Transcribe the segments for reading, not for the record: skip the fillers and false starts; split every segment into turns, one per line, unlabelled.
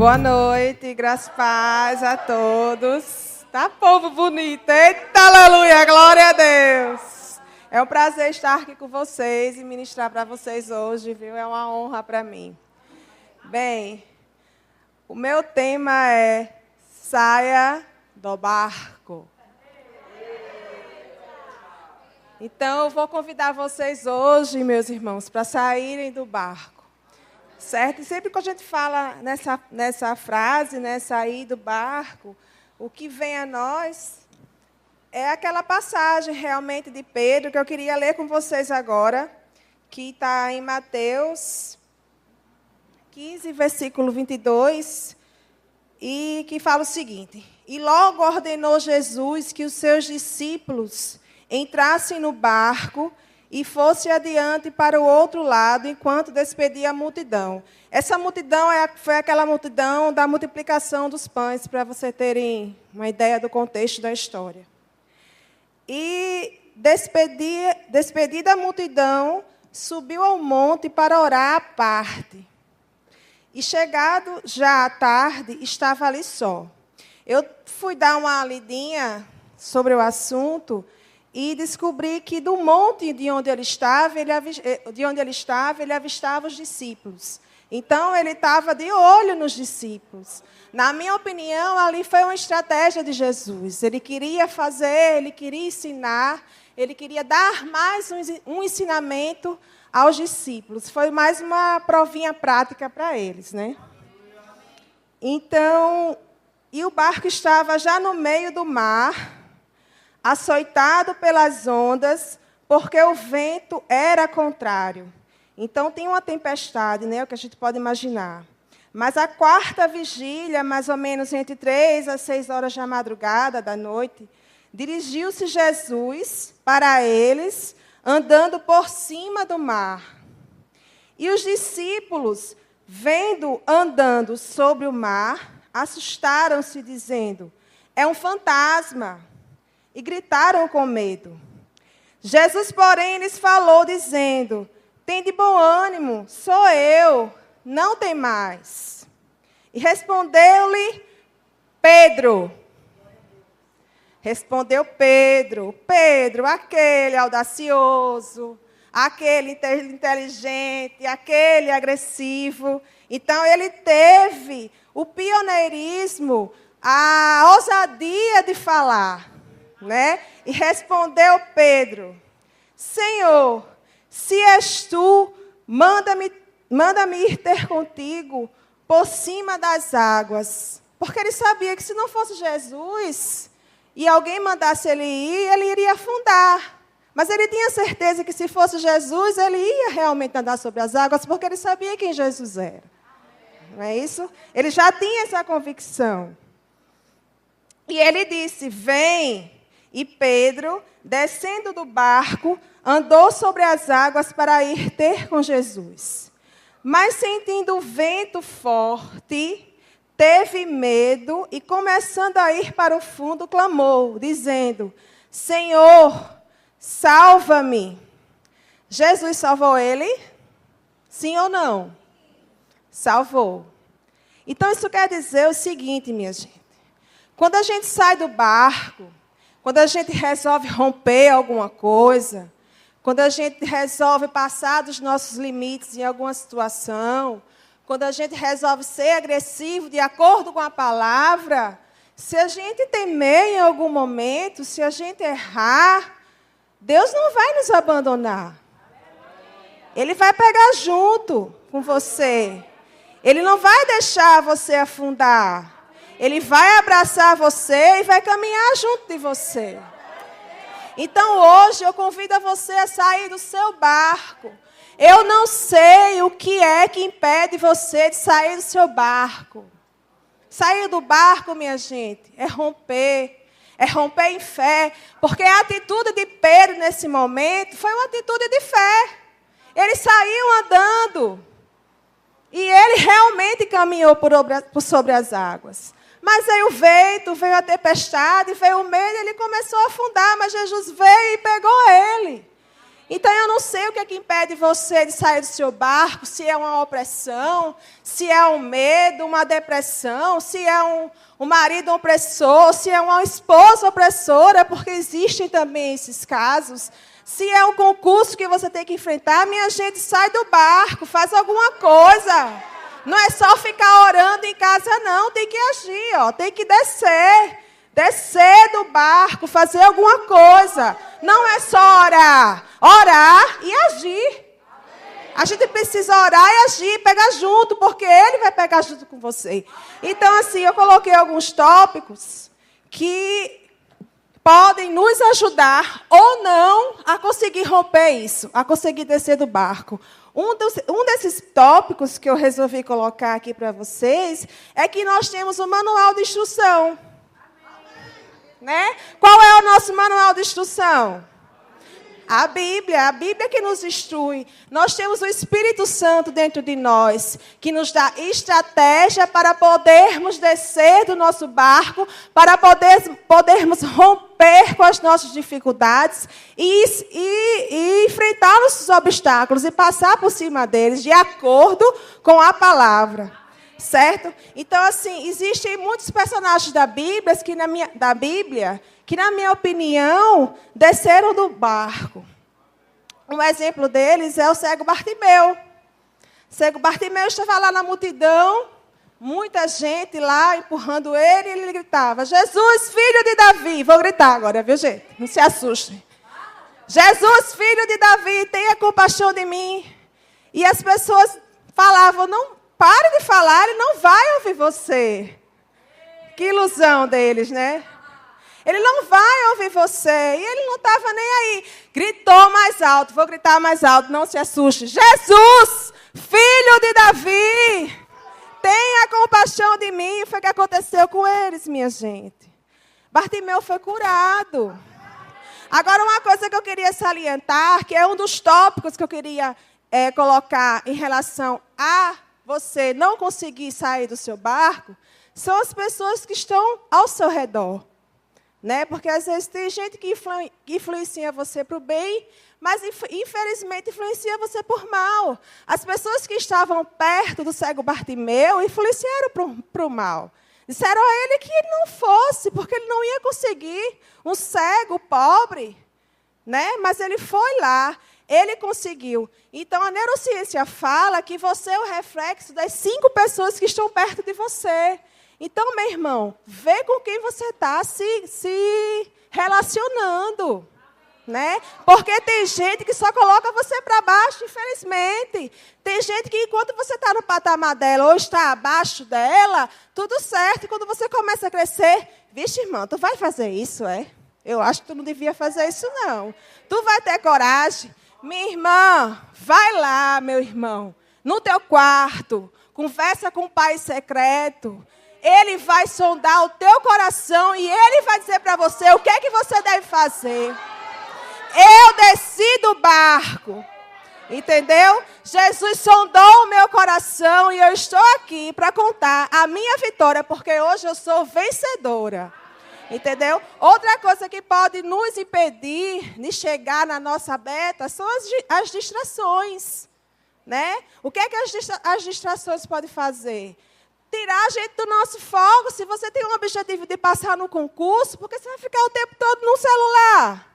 Boa noite, graças e paz a todos. Tá povo bonito, eita, aleluia, glória a Deus. É um prazer estar aqui com vocês e ministrar para vocês hoje, viu? É uma honra para mim. Bem, o meu tema é saia do barco. Então, eu vou convidar vocês hoje, meus irmãos, para saírem do barco. Certo? E sempre que a gente fala nessa frase, né, sair do barco, o que vem a nós é aquela passagem realmente de Pedro, que eu queria ler com vocês agora, que está em Mateus 15, versículo 22, e que fala o seguinte: E logo ordenou Jesus que os seus discípulos entrassem no barco e fosse adiante para o outro lado, enquanto despedia a multidão. Essa multidão foi aquela multidão da multiplicação dos pães, para você terem uma ideia do contexto da história. E, despedida a multidão, subiu ao monte para orar à parte. E, chegado já à tarde, estava ali só. Eu fui dar uma lidinha sobre o assunto e descobri que do monte de onde ele estava, ele avistava os discípulos. Então, ele estava de olho nos discípulos. Na minha opinião, ali foi uma estratégia de Jesus. Ele queria fazer, ele queria ensinar, ele queria dar mais um ensinamento aos discípulos. Foi mais uma provinha prática para eles, né? Então, e o barco estava já no meio do mar, açoitado pelas ondas, porque o vento era contrário. Então, tem uma tempestade, né, o que a gente pode imaginar. Mas a quarta vigília, mais ou menos entre 3 às 6 horas da madrugada, da noite, dirigiu-se Jesus para eles, andando por cima do mar. E os discípulos, vendo andando sobre o mar, assustaram-se, dizendo: é um fantasma. E gritaram com medo. Jesus, porém, lhes falou, dizendo: tende bom ânimo, sou eu, não temais. E respondeu-lhe Pedro. Respondeu Pedro, aquele audacioso, aquele inteligente, aquele agressivo. Então, ele teve o pioneirismo, a ousadia de falar. Né? E respondeu Pedro: Senhor, se és tu, manda-me ir ter contigo por cima das águas. Porque ele sabia que se não fosse Jesus e alguém mandasse ele ir, ele iria afundar. Mas ele tinha certeza que se fosse Jesus, ele ia realmente andar sobre as águas, porque ele sabia quem Jesus era. Não é isso? Ele já tinha essa convicção. E ele disse: vem. E Pedro, descendo do barco, andou sobre as águas para ir ter com Jesus. Mas, sentindo o vento forte, teve medo e, começando a ir para o fundo, clamou, dizendo: Senhor, salva-me. Jesus salvou ele? Sim ou não? Salvou. Então, isso quer dizer o seguinte, minha gente. Quando a gente sai do barco, quando a gente resolve romper alguma coisa, quando a gente resolve passar dos nossos limites em alguma situação, quando a gente resolve ser agressivo de acordo com a palavra, se a gente temer em algum momento, se a gente errar, Deus não vai nos abandonar. Ele vai pegar junto com você. Ele não vai deixar você afundar. Ele vai abraçar você e vai caminhar junto de você. Então, hoje, eu convido você a sair do seu barco. Eu não sei o que é que impede você de sair do seu barco. Sair do barco, minha gente, é romper em fé. Porque a atitude de Pedro, nesse momento, foi uma atitude de fé. Ele saiu andando. E ele realmente caminhou por sobre as águas. Mas veio o vento, veio a tempestade, veio o medo, ele começou a afundar, mas Jesus veio e pegou ele. Então, eu não sei o que é que impede você de sair do seu barco, se é uma opressão, se é um medo, uma depressão, se é um marido opressor, se é uma esposa opressora, porque existem também esses casos. Se é um concurso que você tem que enfrentar, minha gente, sai do barco, faz alguma coisa. Não é só ficar orando em casa, não. Tem que agir, ó, tem que descer. Descer do barco, fazer alguma coisa. Não é só orar. Orar e agir. A gente precisa orar e agir, pegar junto, porque Ele vai pegar junto com você. Então, assim, eu coloquei alguns tópicos que podem nos ajudar ou não a conseguir romper isso, a conseguir descer do barco. Um desses tópicos que eu resolvi colocar aqui para vocês é que nós temos um manual de instrução. Né? Qual é o nosso manual de instrução? A Bíblia que nos instrui. Nós temos o Espírito Santo dentro de nós, que nos dá estratégia para podermos descer do nosso barco, para podermos romper com as nossas dificuldades e enfrentar os obstáculos e passar por cima deles de acordo com a palavra. Certo? Então, assim, existem muitos personagens da Bíblia que, na minha opinião, desceram do barco. Um exemplo deles é o cego Bartimeu. O cego Bartimeu estava lá na multidão, muita gente lá empurrando ele, e ele gritava: Jesus, filho de Davi. Vou gritar agora, viu, gente? Não se assustem. Jesus, filho de Davi, tenha compaixão de mim. E as pessoas falavam: não, pare de falar, ele não vai ouvir você. Que ilusão deles, né? Ele não vai ouvir você. E ele não estava nem aí. Gritou mais alto. Vou gritar mais alto, não se assuste. Jesus, filho de Davi, tenha compaixão de mim. Foi o que aconteceu com eles, minha gente. Bartimeu foi curado. Agora, uma coisa que eu queria salientar, que é um dos tópicos que eu queria colocar em relação a você não conseguir sair do seu barco, são as pessoas que estão ao seu redor. Né? Porque, às vezes, tem gente que influencia você para o bem, mas, infelizmente, influencia você por mal. As pessoas que estavam perto do cego Bartimeu influenciaram para o mal. Disseram a ele que ele não fosse, porque ele não ia conseguir. Um cego, pobre, né? Mas ele foi lá. Ele conseguiu. Então, a neurociência fala que você é o reflexo das 5 pessoas que estão perto de você. Então, meu irmão, vê com quem você está se relacionando. Né? Porque tem gente que só coloca você para baixo, infelizmente. Tem gente que, enquanto você está no patamar dela ou está abaixo dela, tudo certo. E quando você começa a crescer, vixe, irmão, tu vai fazer isso, é? Eu acho que tu não devia fazer isso, não. Tu vai ter coragem? Minha irmã, vai lá, meu irmão, no teu quarto, conversa com o Pai secreto. Ele vai sondar o teu coração e ele vai dizer para você o que é que você deve fazer. Eu desci do barco, entendeu? Jesus sondou o meu coração e eu estou aqui para contar a minha vitória, porque hoje eu sou vencedora. Entendeu? Outra coisa que pode nos impedir de chegar na nossa meta são as distrações. Né? O que é que as distrações podem fazer? Tirar a gente do nosso foco. Se você tem um objetivo de passar no concurso, porque você vai ficar o tempo todo no celular?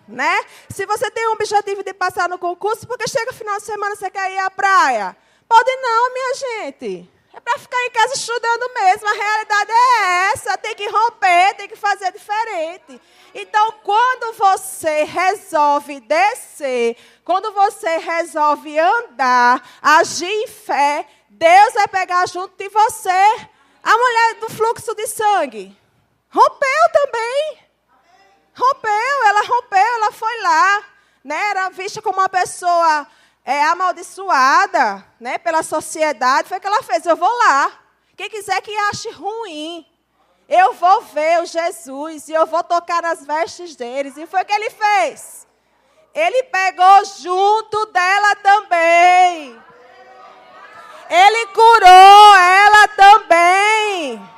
Né? Se você tem um objetivo de passar no concurso, porque chega o final de semana você quer ir à praia? Pode não, minha gente. É para ficar em casa estudando mesmo. A realidade é essa. Tem que romper, tem que fazer diferente. Então, quando você resolve descer, quando você resolve andar, agir em fé, Deus vai pegar junto de você. A mulher do fluxo de sangue rompeu também. Rompeu, ela foi lá. Né? Era vista como uma pessoa amaldiçoada, né, pela sociedade. Foi o que ela fez. Eu vou lá. Quem quiser que ache ruim, eu vou ver o Jesus e eu vou tocar nas vestes deles. E foi o que ele fez. Ele pegou junto dela também. Ele curou ela também.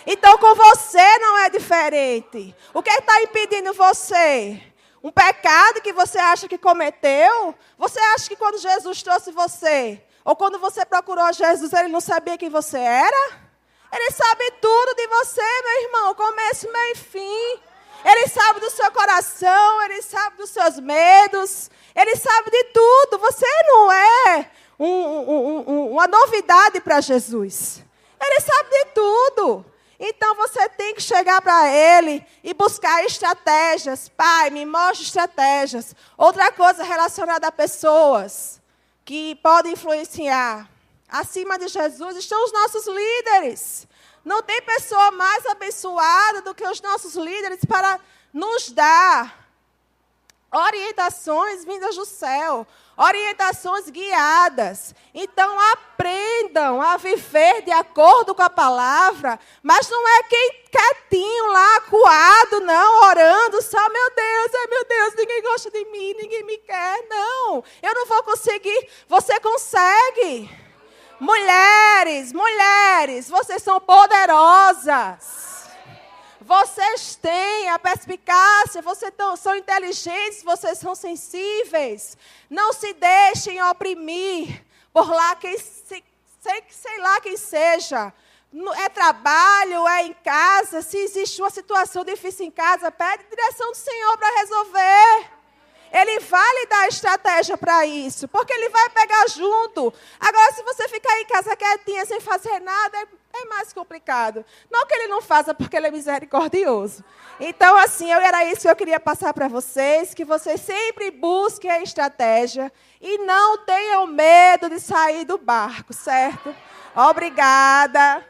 Então, com você não é diferente. O que está impedindo você? Um pecado que você acha que cometeu? Você acha que quando Jesus trouxe você, ou quando você procurou Jesus, ele não sabia quem você era? Ele sabe tudo de você, meu irmão, começo, meio e fim. Ele sabe do seu coração, ele sabe dos seus medos, ele sabe de tudo. Você não é uma novidade para Jesus. Ele sabe de tudo. Então você tem que chegar para ele e buscar estratégias. Pai, me mostre estratégias. Outra coisa relacionada a pessoas que podem influenciar. Acima de Jesus estão os nossos líderes. Não tem pessoa mais abençoada do que os nossos líderes para nos dar orientações vindas do céu, orientações guiadas. Então, aprendam a viver de acordo com a palavra, mas não é quem quietinho lá, acuado, não, orando só, meu Deus, ninguém gosta de mim, ninguém me quer. Não, eu não vou conseguir. Você consegue. Mulheres, vocês são poderosas. Vocês têm a perspicácia, vocês são inteligentes, vocês são sensíveis. Não se deixem oprimir por lá sei lá quem seja. É trabalho, é em casa. Se existe uma situação difícil em casa, pede direção do Senhor para resolver. Ele vai lhe dar estratégia para isso, porque ele vai pegar junto. Agora, se você ficar em casa quietinha, sem fazer nada, é mais complicado. Não que ele não faça, porque ele é misericordioso. Então, assim, era isso que eu queria passar para vocês, que vocês sempre busquem a estratégia e não tenham medo de sair do barco, certo? Obrigada.